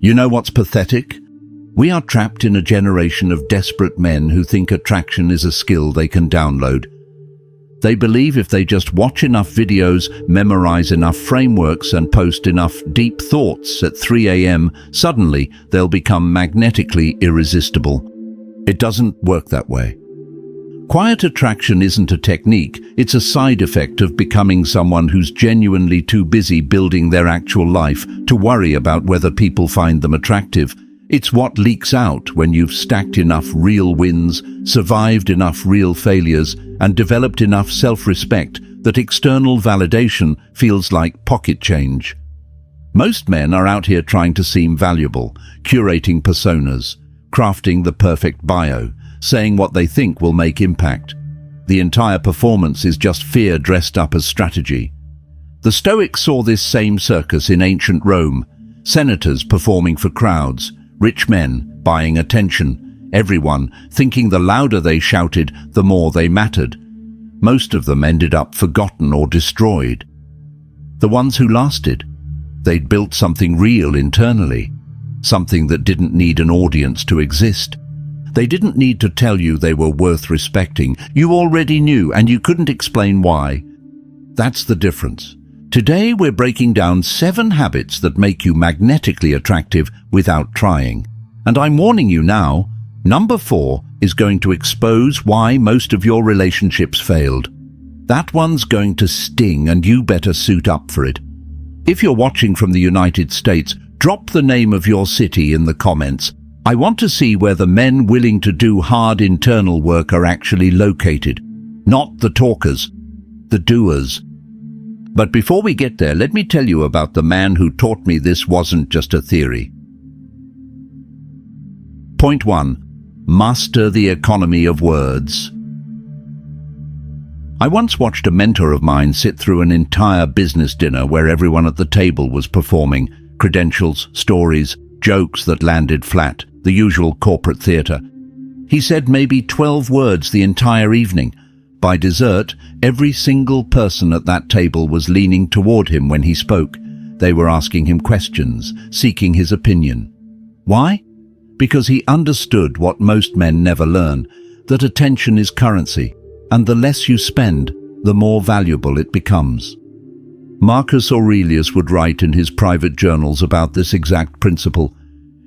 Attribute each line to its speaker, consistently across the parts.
Speaker 1: You know what's pathetic? We are trapped in a generation of desperate men who think attraction is a skill they can download. They believe if they just watch enough videos, memorize enough frameworks, and post enough deep thoughts at 3 a.m., suddenly they'll become magnetically irresistible. It doesn't work that way. Quiet attraction isn't a technique, it's a side effect of becoming someone who's genuinely too busy building their actual life to worry about whether people find them attractive. It's what leaks out when you've stacked enough real wins, survived enough real failures, and developed enough self-respect that external validation feels like pocket change. Most men are out here trying to seem valuable, curating personas, crafting the perfect bio, saying what they think will make impact. The entire performance is just fear dressed up as strategy. The Stoics saw this same circus in ancient Rome, senators performing for crowds, rich men buying attention, everyone thinking the louder they shouted, the more they mattered. Most of them ended up forgotten or destroyed. The ones who lasted, they'd built something real internally, something that didn't need an audience to exist. They didn't need to tell you they were worth respecting. You already knew, and you couldn't explain why. That's the difference. Today we're breaking down 7 habits that make you magnetically attractive without trying. And I'm warning you now, number 4 is going to expose why most of your relationships failed. That one's going to sting, and you better suit up for it. If you're watching from the United States, drop the name of your city in the comments. I want to see where the men willing to do hard internal work are actually located. Not the talkers, the doers. But before we get there, let me tell you about the man who taught me this wasn't just a theory. Point 1. Master the economy of words. I once watched a mentor of mine sit through an entire business dinner where everyone at the table was performing credentials, stories, jokes that landed flat, the usual corporate theater. He said maybe 12 words the entire evening. By dessert, every single person at that table was leaning toward him when he spoke. They were asking him questions, seeking his opinion. Why? Because he understood what most men never learn, that attention is currency, and the less you spend, the more valuable it becomes. Marcus Aurelius would write in his private journals about this exact principle.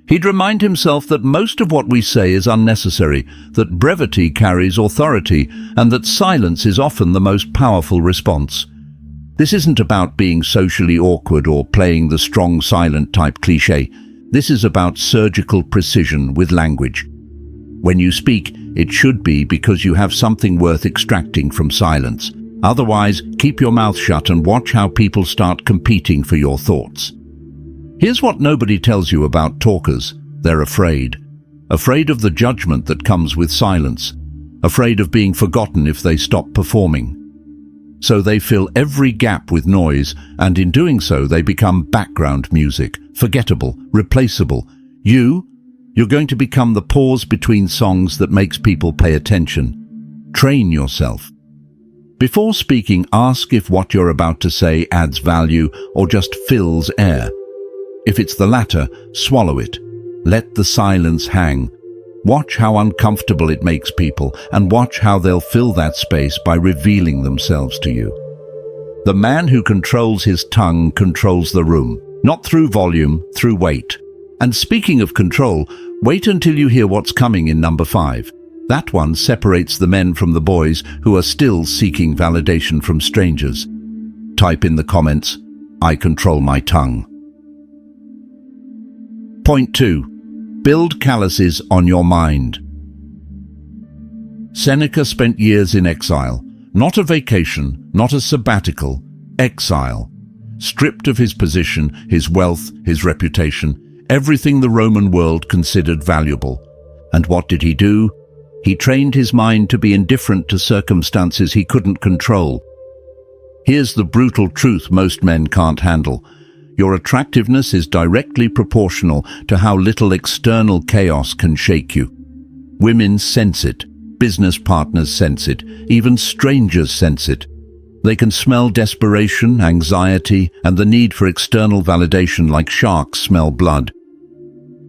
Speaker 1: He'd remind himself that most of what we say is unnecessary, that brevity carries authority, and that silence is often the most powerful response. This isn't about being socially awkward or playing the strong silent type cliché. This is about surgical precision with language. When you speak, it should be because you have something worth extracting from silence. Otherwise, keep your mouth shut and watch how people start competing for your thoughts. Here's what nobody tells you about talkers. They're afraid. Afraid of the judgment that comes with silence. Afraid of being forgotten if they stop performing. So they fill every gap with noise, and in doing so they become background music, forgettable, replaceable. You're going to become the pause between songs that makes people pay attention. Train yourself. Before speaking, ask if what you're about to say adds value or just fills air. If it's the latter, swallow it. Let the silence hang. Watch how uncomfortable it makes people, and watch how they'll fill that space by revealing themselves to you. The man who controls his tongue controls the room, not through volume, through weight. And speaking of control, wait until you hear what's coming in number 5. That one separates the men from the boys who are still seeking validation from strangers. Type in the comments, I control my tongue. Point 2. Build calluses on your mind. Seneca spent years in exile. Not a vacation, not a sabbatical. Exile. Stripped of his position, his wealth, his reputation, everything the Roman world considered valuable. And what did he do? He trained his mind to be indifferent to circumstances he couldn't control. Here's the brutal truth most men can't handle. Your attractiveness is directly proportional to how little external chaos can shake you. Women sense it, business partners sense it, even strangers sense it. They can smell desperation, anxiety, and the need for external validation like sharks smell blood.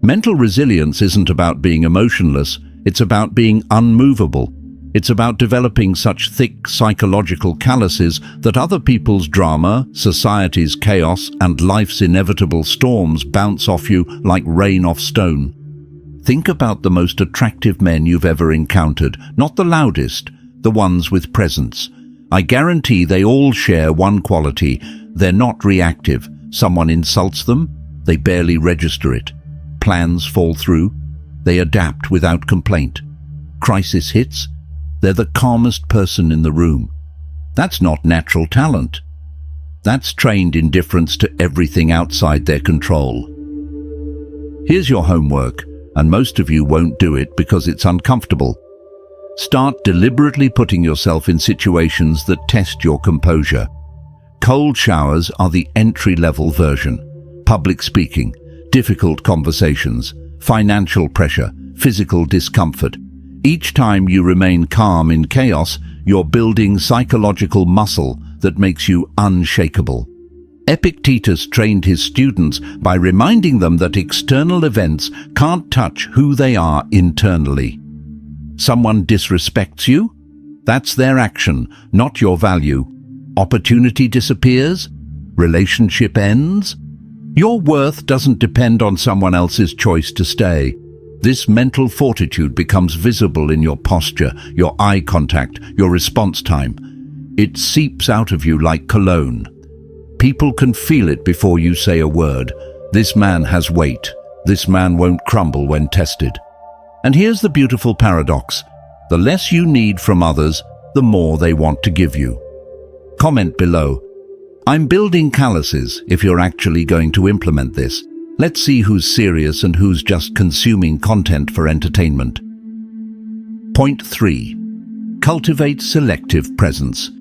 Speaker 1: Mental resilience isn't about being emotionless, it's about being unmovable. It's about developing such thick psychological calluses that other people's drama, society's chaos, and life's inevitable storms bounce off you like rain off stone. Think about the most attractive men you've ever encountered, not the loudest, the ones with presence. I guarantee they all share one quality: they're not reactive. Someone insults them, they barely register it. Plans fall through, they adapt without complaint. Crisis hits, they're the calmest person in the room. That's not natural talent. That's trained indifference to everything outside their control. Here's your homework, and most of you won't do it because it's uncomfortable. Start deliberately putting yourself in situations that test your composure. Cold showers are the entry-level version. Public speaking, difficult conversations, financial pressure, physical discomfort. Each time you remain calm in chaos, you're building psychological muscle that makes you unshakable. Epictetus trained his students by reminding them that external events can't touch who they are internally. Someone disrespects you? That's their action, not your value. Opportunity disappears? Relationship ends? Your worth doesn't depend on someone else's choice to stay. This mental fortitude becomes visible in your posture, your eye contact, your response time. It seeps out of you like cologne. People can feel it before you say a word. This man has weight. This man won't crumble when tested. And here's the beautiful paradox. The less you need from others, the more they want to give you. Comment below. I'm building calluses if you're actually going to implement this. Let's see who's serious and who's just consuming content for entertainment. Point 3. Cultivate selective presence.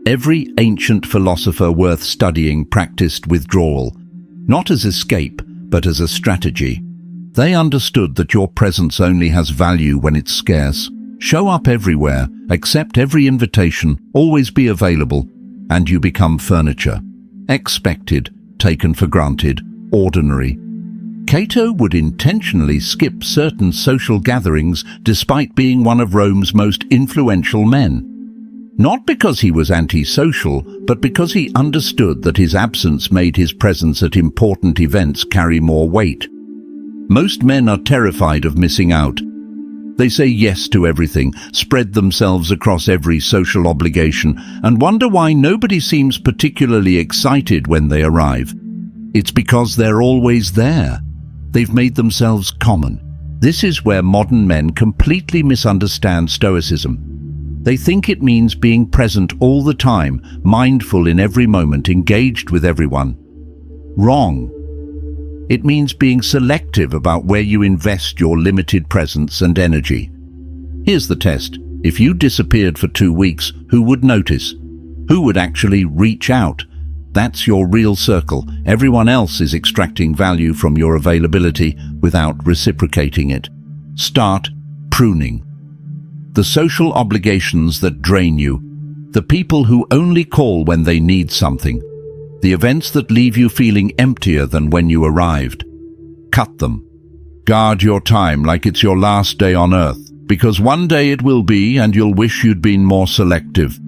Speaker 1: Every ancient philosopher worth studying practiced withdrawal, not as escape, but as a strategy. They understood that your presence only has value when it's scarce. Show up everywhere, accept every invitation, always be available, and you become furniture. Expected, taken for granted, ordinary. Cato would intentionally skip certain social gatherings despite being one of Rome's most influential men. Not because he was antisocial, but because he understood that his absence made his presence at important events carry more weight. Most men are terrified of missing out. They say yes to everything, spread themselves across every social obligation, and wonder why nobody seems particularly excited when they arrive. It's because they're always there. They've made themselves common. This is where modern men completely misunderstand Stoicism. They think it means being present all the time, mindful in every moment, engaged with everyone. Wrong. It means being selective about where you invest your limited presence and energy. Here's the test. If you disappeared for 2 weeks, who would notice? Who would actually reach out? That's your real circle. Everyone else is extracting value from your availability without reciprocating it. Start pruning. The social obligations that drain you. The people who only call when they need something. The events that leave you feeling emptier than when you arrived. Cut them. Guard your time like it's your last day on earth, because one day it will be and you'll wish you'd been more selective.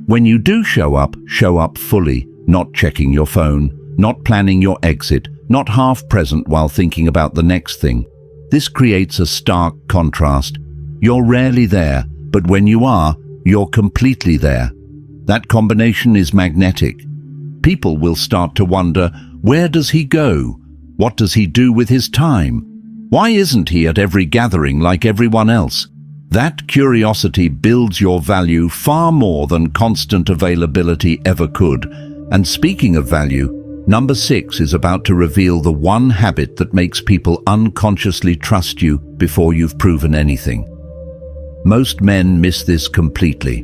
Speaker 1: When you do show up fully, not checking your phone, not planning your exit, not half present while thinking about the next thing. This creates a stark contrast. You're rarely there, but when you are, you're completely there. That combination is magnetic. People will start to wonder, where does he go? What does he do with his time? Why isn't he at every gathering like everyone else? That curiosity builds your value far more than constant availability ever could. And speaking of value, number 6 is about to reveal the one habit that makes people unconsciously trust you before you've proven anything. Most men miss this completely.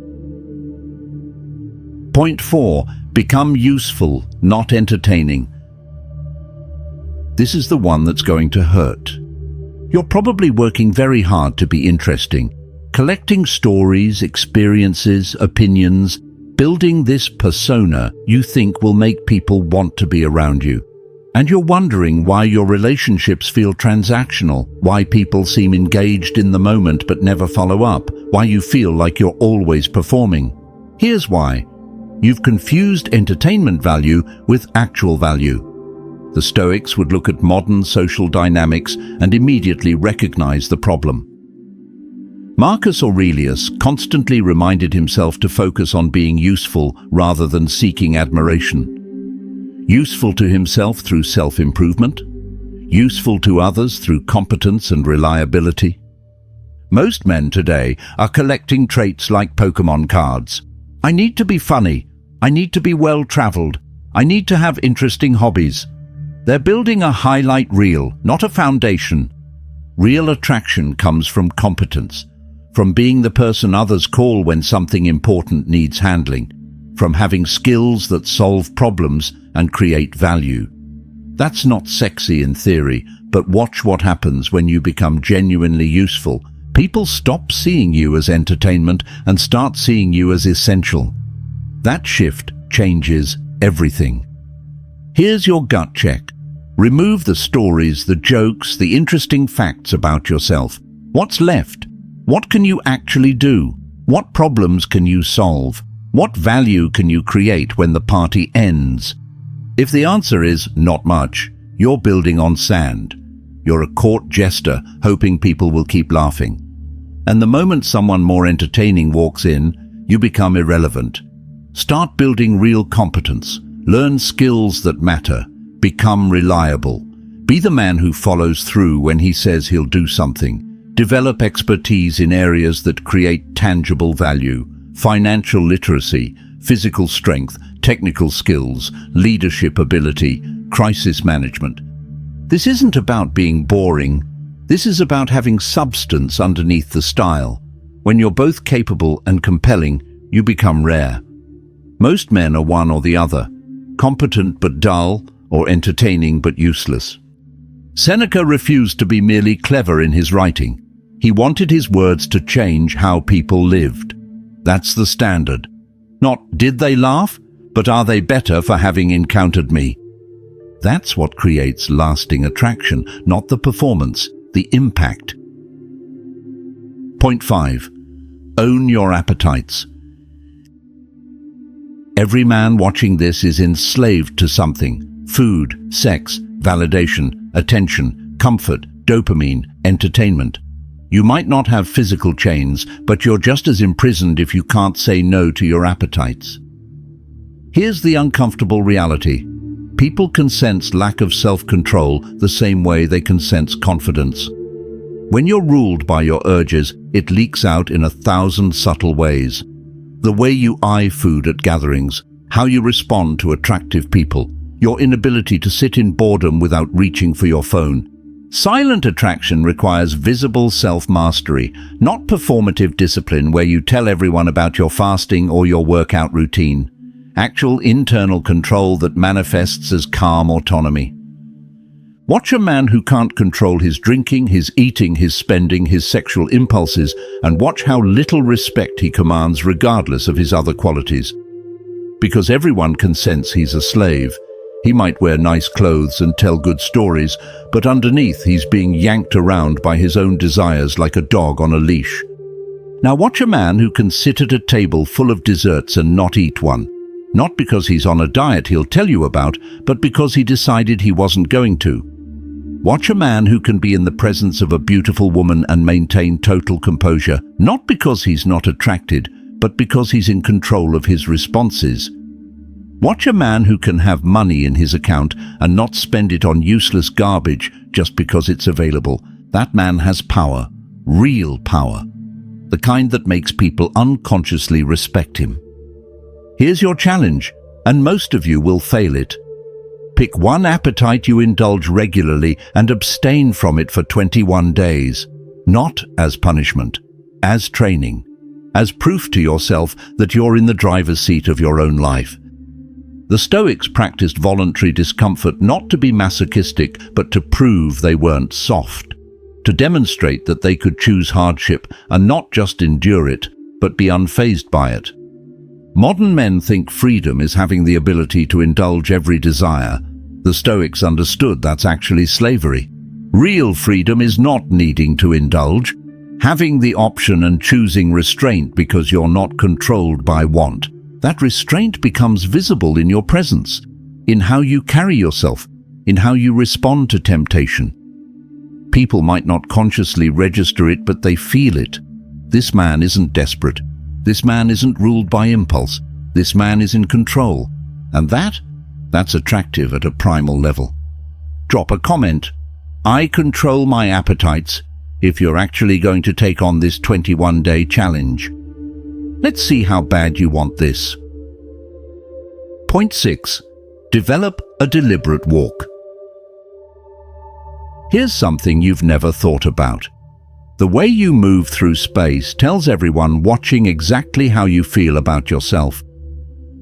Speaker 1: Point 4. Become useful, not entertaining. This is the one that's going to hurt. You're probably working very hard to be interesting, collecting stories, experiences, opinions, building this persona you think will make people want to be around you. And you're wondering why your relationships feel transactional, why people seem engaged in the moment but never follow up, why you feel like you're always performing. Here's why. You've confused entertainment value with actual value. The Stoics would look at modern social dynamics and immediately recognize the problem. Marcus Aurelius constantly reminded himself to focus on being useful rather than seeking admiration. Useful to himself through self-improvement, useful to others through competence and reliability. Most men today are collecting traits like Pokemon cards. I need to be funny. I need to be well-traveled. I need to have interesting hobbies. They're building a highlight reel, not a foundation. Real attraction comes from competence, from being the person others call when something important needs handling, from having skills that solve problems and create value. That's not sexy in theory, but watch what happens when you become genuinely useful. People stop seeing you as entertainment and start seeing you as essential. That shift changes everything. Here's your gut check. Remove the stories, the jokes, the interesting facts about yourself. What's left? What can you actually do? What problems can you solve? What value can you create when the party ends? If the answer is not much, you're building on sand. You're a court jester hoping people will keep laughing. And the moment someone more entertaining walks in, you become irrelevant. Start building real competence. Learn skills that matter. Become reliable. Be the man who follows through when he says he'll do something. Develop expertise in areas that create tangible value. Financial literacy, physical strength, technical skills, leadership ability, crisis management. This isn't about being boring. This is about having substance underneath the style. When you're both capable and compelling, you become rare. Most men are one or the other, competent but dull, or entertaining but useless. Seneca refused to be merely clever in his writing. He wanted his words to change how people lived. That's the standard. Not, did they laugh? But are they better for having encountered me? That's what creates lasting attraction, not the performance, the impact. Point 5. Own your appetites. Every man watching this is enslaved to something. Food, sex, validation, attention, comfort, dopamine, entertainment. You might not have physical chains, but you're just as imprisoned if you can't say no to your appetites. Here's the uncomfortable reality. People can sense lack of self-control the same way they can sense confidence. When you're ruled by your urges, it leaks out in 1,000 subtle ways. The way you eye food at gatherings, how you respond to attractive people, your inability to sit in boredom without reaching for your phone. Silent attraction requires visible self-mastery, not performative discipline where you tell everyone about your fasting or your workout routine. Actual internal control that manifests as calm autonomy. Watch a man who can't control his drinking, his eating, his spending, his sexual impulses, and watch how little respect he commands regardless of his other qualities. Because everyone can sense he's a slave. He might wear nice clothes and tell good stories, but underneath he's being yanked around by his own desires like a dog on a leash. Now watch a man who can sit at a table full of desserts and not eat one. Not because he's on a diet he'll tell you about, but because he decided he wasn't going to. Watch a man who can be in the presence of a beautiful woman and maintain total composure, not because he's not attracted, but because he's in control of his responses. Watch a man who can have money in his account and not spend it on useless garbage just because it's available. That man has power, real power, the kind that makes people unconsciously respect him. Here's your challenge, and most of you will fail it. Pick one appetite you indulge regularly and abstain from it for 21 days. Not as punishment, as training, as proof to yourself that you're in the driver's seat of your own life. The Stoics practiced voluntary discomfort not to be masochistic, but to prove they weren't soft, to demonstrate that they could choose hardship and not just endure it, but be unfazed by it. Modern men think freedom is having the ability to indulge every desire, The Stoics understood that's actually slavery. Real freedom is not needing to indulge, having the option and choosing restraint because you're not controlled by want. That restraint becomes visible in your presence, in how you carry yourself, in how you respond to temptation. People might not consciously register it, but they feel it. This man isn't desperate. This man isn't ruled by impulse. This man is in control. And that's attractive at a primal level. Drop a comment. I control my appetites if you're actually going to take on this 21-day challenge. Let's see how bad you want this. Point 6. Develop a deliberate walk. Here's something you've never thought about. The way you move through space tells everyone watching exactly how you feel about yourself.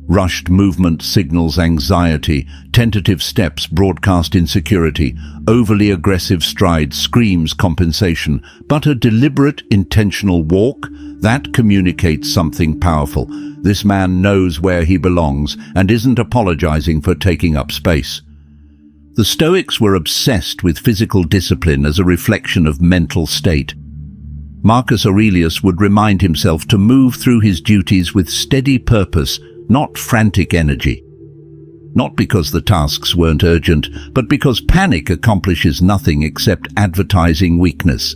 Speaker 1: Rushed movement signals anxiety, tentative steps broadcast insecurity, overly aggressive strides screams compensation, but a deliberate, intentional walk, that communicates something powerful. This man knows where he belongs and isn't apologizing for taking up space. The Stoics were obsessed with physical discipline as a reflection of mental state. Marcus Aurelius would remind himself to move through his duties with steady purpose, not frantic energy. Not because the tasks weren't urgent, but because panic accomplishes nothing except advertising weakness.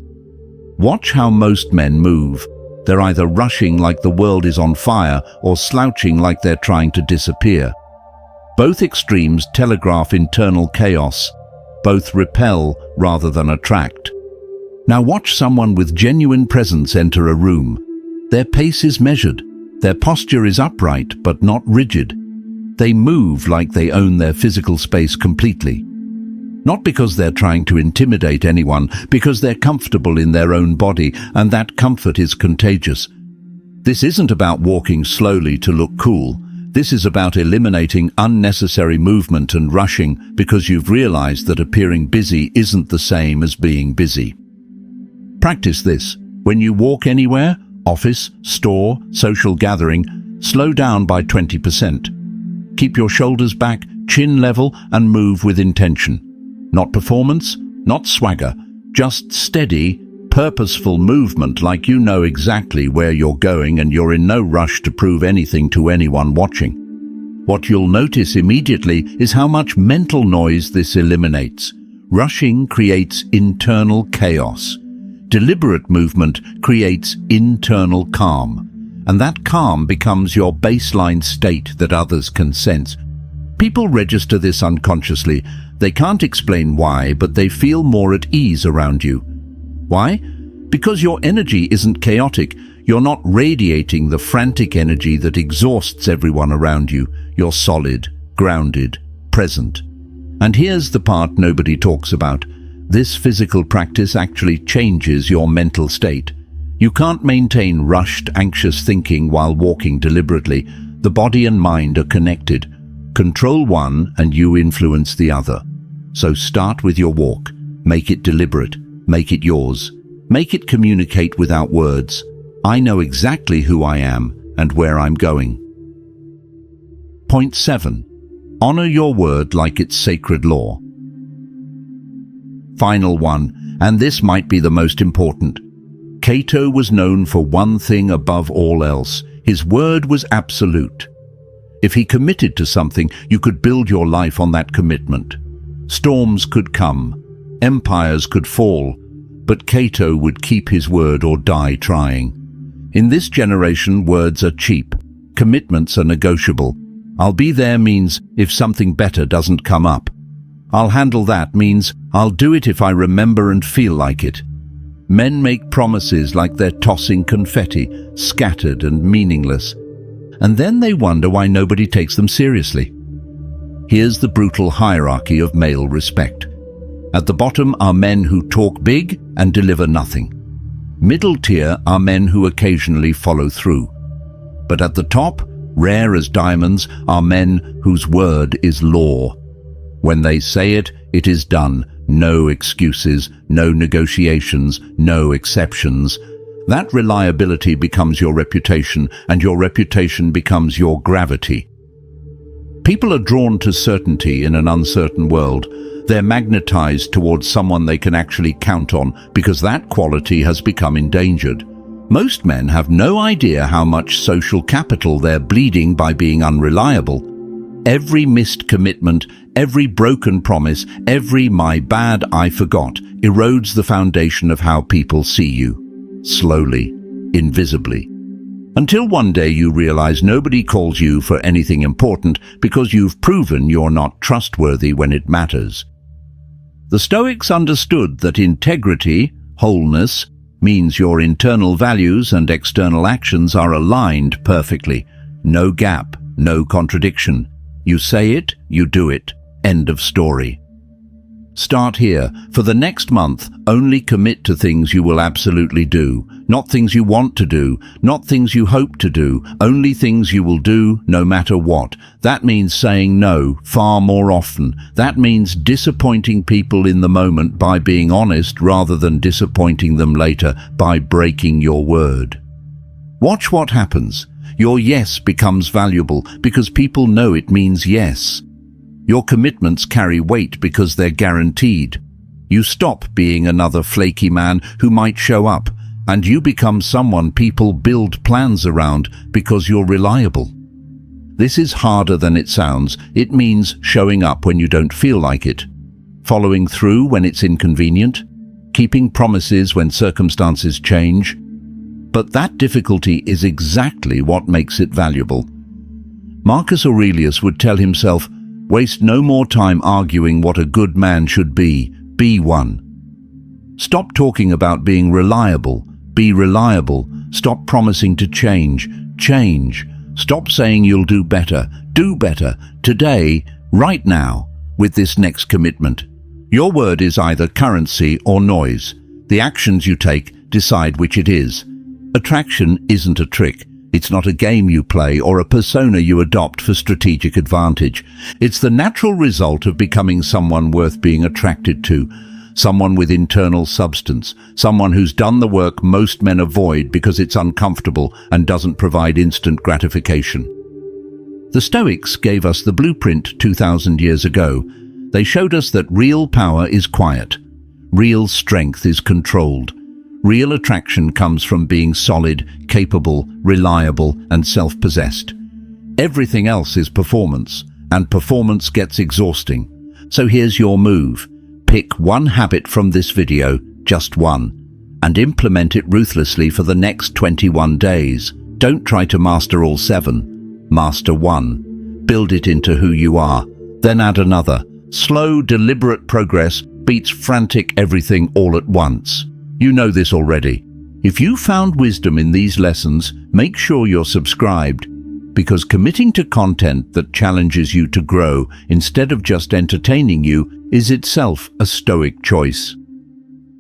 Speaker 1: Watch how most men move. They're either rushing like the world is on fire or slouching like they're trying to disappear. Both extremes telegraph internal chaos. Both repel rather than attract. Now watch someone with genuine presence enter a room. Their pace is measured. Their posture is upright but not rigid. They move like they own their physical space completely. Not because they're trying to intimidate anyone, because they're comfortable in their own body, and that comfort is contagious. This isn't about walking slowly to look cool. This is about eliminating unnecessary movement and rushing because you've realized that appearing busy isn't the same as being busy. Practice this. When you walk anywhere, office, store, social gathering, slow down by 20%. Keep your shoulders back, chin level, and move with intention. Not performance, not swagger, just steady, purposeful movement like you know exactly where you're going and you're in no rush to prove anything to anyone watching. What you'll notice immediately is how much mental noise this eliminates. Rushing creates internal chaos. Deliberate movement creates internal calm, and that calm becomes your baseline state that others can sense. People register this unconsciously. They can't explain why, but they feel more at ease around you. Why? Because your energy isn't chaotic. You're not radiating the frantic energy that exhausts everyone around you. You're solid, grounded, present. And here's the part nobody talks about. This physical practice actually changes your mental state. You can't maintain rushed, anxious thinking while walking deliberately. The body and mind are connected. Control one and you influence the other. So start with your walk. Make it deliberate. Make it yours. Make it communicate without words. I know exactly who I am and where I'm going. Point 7. Honor your word like it's sacred law. Final one, and this might be the most important. Cato was known for one thing above all else. His word was absolute. If he committed to something, you could build your life on that commitment. Storms could come, empires could fall, but Cato would keep his word or die trying. In this generation, words are cheap. Commitments are negotiable. I'll be there means if something better doesn't come up. I'll handle that means I'll do it if I remember and feel like it. Men make promises like they're tossing confetti, scattered and meaningless. And then they wonder why nobody takes them seriously. Here's the brutal hierarchy of male respect. At the bottom are men who talk big and deliver nothing. Middle tier are men who occasionally follow through. But at the top, rare as diamonds, are men whose word is law. When they say it, it is done. No excuses, no negotiations, no exceptions. That reliability becomes your reputation, and your reputation becomes your gravity. People are drawn to certainty in an uncertain world. They're magnetized towards someone they can actually count on because that quality has become endangered. Most men have no idea how much social capital they're bleeding by being unreliable. Every missed commitment, every broken promise, every "my bad, I forgot" erodes the foundation of how people see you. Slowly, invisibly. Until one day you realize nobody calls you for anything important because you've proven you're not trustworthy when it matters. The Stoics understood that integrity, wholeness, means your internal values and external actions are aligned perfectly. No gap, no contradiction. You say it, you do it. End of story. Start here. For the next month, only commit to things you will absolutely do. Not things you want to do, not things you hope to do, only things you will do no matter what. That means saying no far more often. That means disappointing people in the moment by being honest rather than disappointing them later by breaking your word. Watch what happens. Your yes becomes valuable because people know it means yes. Your commitments carry weight because they're guaranteed. You stop being another flaky man who might show up, and you become someone people build plans around because you're reliable. This is harder than it sounds. It means showing up when you don't feel like it, following through when it's inconvenient, keeping promises when circumstances change. But that difficulty is exactly what makes it valuable. Marcus Aurelius would tell himself, "Waste no more time arguing what a good man should be one." Stop talking about being reliable, be reliable. Stop promising to change. Stop saying you'll do better, today, right now, with this next commitment. Your word is either currency or noise. The actions you take decide which it is. Attraction isn't a trick. It's not a game you play or a persona you adopt for strategic advantage. It's the natural result of becoming someone worth being attracted to, someone with internal substance, someone who's done the work most men avoid because it's uncomfortable and doesn't provide instant gratification. The Stoics gave us the blueprint 2,000 years ago. They showed us that real power is quiet. Real strength is controlled. Real attraction comes from being solid, capable, reliable, and self-possessed. Everything else is performance, and performance gets exhausting. So here's your move. Pick one habit from this video, just one, and implement it ruthlessly for the next 21 days. Don't try to master all 7. Master one. Build it into who you are. Then add another. Slow, deliberate progress beats frantic everything all at once. You know this already. If you found wisdom in these lessons, make sure you're subscribed, because committing to content that challenges you to grow instead of just entertaining you is itself a Stoic choice.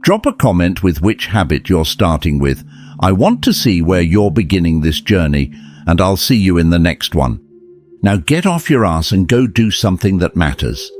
Speaker 1: Drop a comment with which habit you're starting with. I want to see where you're beginning this journey, and I'll see you in the next one. Now get off your ass and go do something that matters.